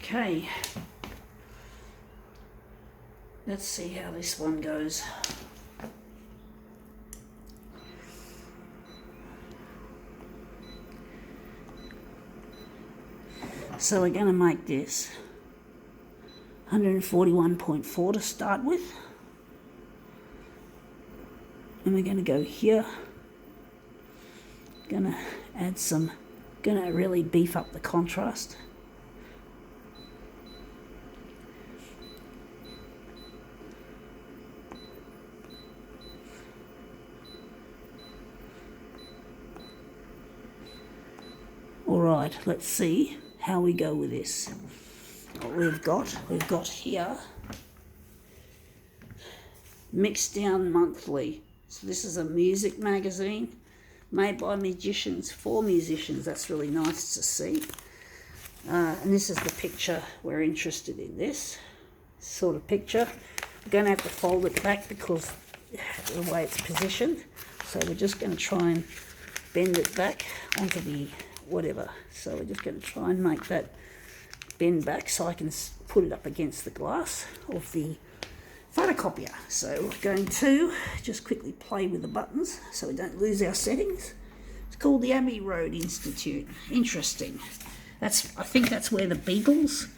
Okay, let's see how this one goes. So we're going to make this 141.4 to start with. And we're going to go here. Going to add some, going to really beef up the contrast. Alright, let's see how we go with this. What we've got here Mixdown Monthly. So this is a music magazine made by musicians for musicians. That's really nice to see. And this is the picture we're interested in, this sort of picture. We're going to have to fold it back because of the way it's positioned. So we're just going to try and bend it back onto the whatever. So we're just going to try and make that bend back so I can put it up against the glass of the photocopier. So we're going to just quickly play with the buttons so we don't lose our settings. It's called the Abbey Road Institute. Interesting. I think that's where the Beatles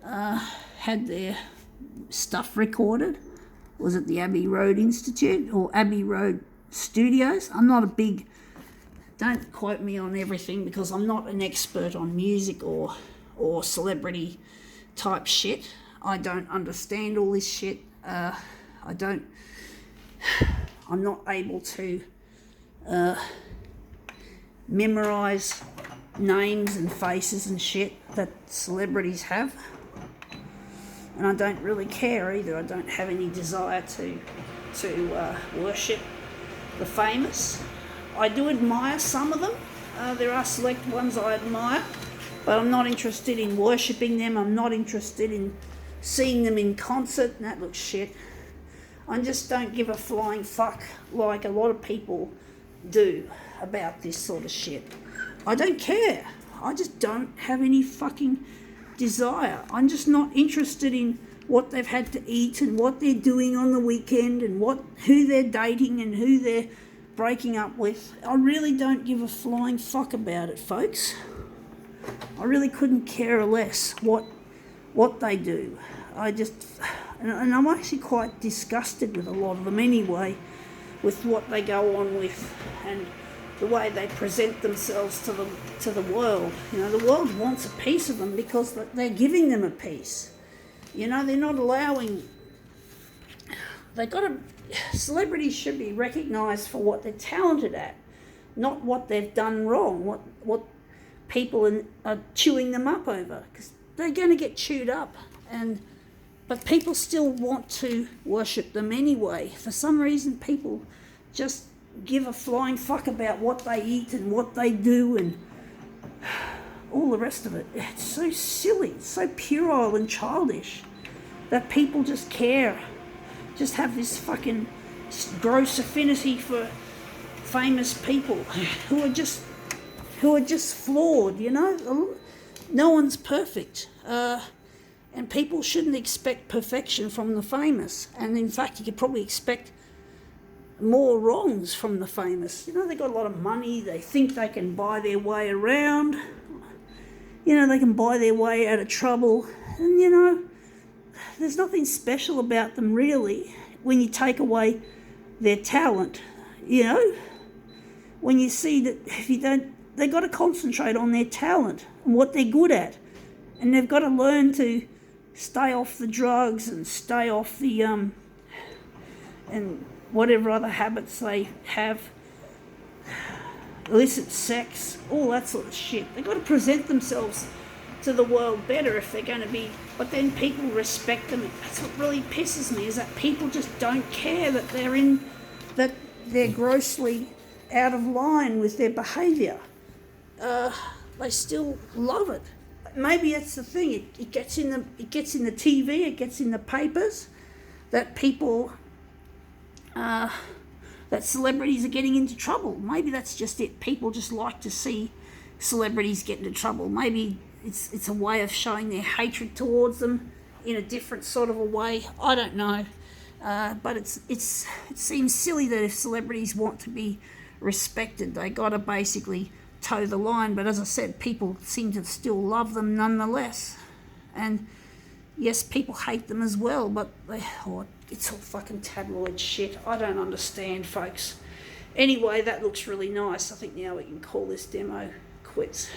had their stuff recorded. Was it the Abbey Road Institute or Abbey Road Studios? I'm not a big... Don't quote me on everything because I'm not an expert on music or celebrity type shit. I don't understand all this shit. I'm not able to memorize names and faces and shit that celebrities have. And I don't really care either. I don't have any desire to worship the famous. I do admire some of them. There are select ones I admire, but I'm not interested in worshipping them. I'm not interested in seeing them in concert. That looks shit. I just don't give a flying fuck like a lot of people do about this sort of shit. I don't care. I just don't have any fucking desire. I'm just not interested in what they've had to eat and what they're doing on the weekend and who they're dating and who they're breaking up with. I really don't give a flying fuck about it, folks. I really couldn't care less what they do. And I'm actually quite disgusted with a lot of them anyway, with what they go on with and the way they present themselves to the world. You know, the world wants a piece of them because they're giving them a piece. You know, they're not allowing... Celebrities should be recognised for what they're talented at, not what they've done wrong, what people are chewing them up over, because they're going to get chewed up. But people still want to worship them anyway. For some reason, people just give a flying fuck about what they eat and what they do and all the rest of it. It's so silly, it's so puerile and childish that people just care. Just have this fucking gross affinity for famous people who are just flawed, you know. No one's perfect, and people shouldn't expect perfection from the famous. And in fact, you could probably expect more wrongs from the famous. You know, they got a lot of money. They think they can buy their way around. You know, they can buy their way out of trouble, and you know. There's nothing special about them really when you take away their talent, you know. When you see that if you don't, they've got to concentrate on their talent and what they're good at. And they've got to learn to stay off the drugs and stay off the, and whatever other habits they have, illicit sex, all that sort of shit. They've got to present themselves to the world better if they're going to be, but then people respect them. That's what really pisses me, is that people just don't care that they're grossly out of line with their behaviour. They still love it. Maybe that's the thing. It gets in the TV, it gets in the papers that people that celebrities are getting into trouble. Maybe that's just it. People just like to see celebrities get into trouble. Maybe it's a way of showing their hatred towards them in a different sort of a way. I don't know. But it seems silly that if celebrities want to be respected, they got to basically toe the line. But as I said, people seem to still love them nonetheless. And yes, people hate them as well, but it's all fucking tabloid shit. I don't understand, folks. Anyway, that looks really nice. I think now we can call this demo quits.